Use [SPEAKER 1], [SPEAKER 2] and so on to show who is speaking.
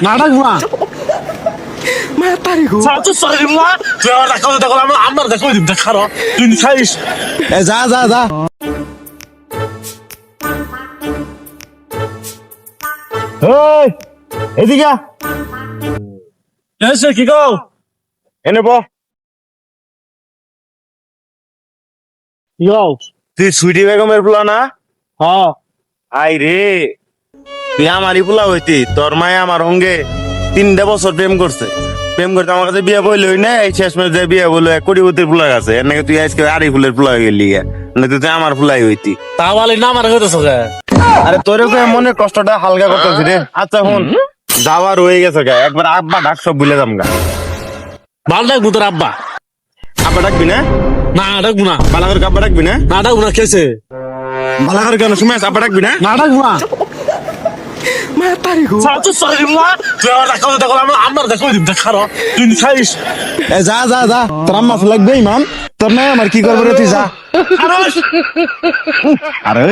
[SPEAKER 1] না ডাকবো না
[SPEAKER 2] মাতারি গো
[SPEAKER 1] তো সরি মা তুই আমার ডাকো দেখো আমার দেখো দিন দেখারো তুই খাইস
[SPEAKER 3] এ যা যা যা
[SPEAKER 1] এই এদিকে এসে কি গো এনে বল তুই সুইটি বেগমের পোলা না হ্যাঁ আই রে তুই আমারই পোলা হইতি তোর মায়ে আমার সঙ্গে 3 বছর প্রেম করছে প্রেম করতে আমার কাছে বিয়ে বইল না এই শেষ মেয়ে বিয়ে বললো 1 কোটিপতির পোলা আছে এর নাকি তুই আজকে আড়ি ফুলের পোলা হয়ে গেলি না তুই আমার পোলাই হইতি
[SPEAKER 4] তাহলে না আমার হইতেছ
[SPEAKER 1] আরে তোর মনের কষ্টটা হালকা করতেছি রে আচ্ছা হুন যাওয়ার হয়ে গেছে গা একবার আব্বা ডাক সব ভুলে যাম গা
[SPEAKER 4] ভাল ডাকবো তোর আব্বা
[SPEAKER 1] আব্বা ডাকবি না
[SPEAKER 4] না ডাকবো না
[SPEAKER 1] বালাঘর আব্বা ডাকবি না
[SPEAKER 4] না ডাকবো না খেয়েছে
[SPEAKER 1] বালাঘর কেন সময় আব্বা ডাকবি না
[SPEAKER 4] না ডাকবো না
[SPEAKER 2] মাতারি গো
[SPEAKER 1] তো সরি মা তুই আমার ডাকো দেখো আমার দেখো দিন দেখারো তুই খাইস
[SPEAKER 3] এ যা যা যা তোর আম্মা লাগবে ইমাম তোর নাই আমার কি করবো রে তুই যা
[SPEAKER 1] আরে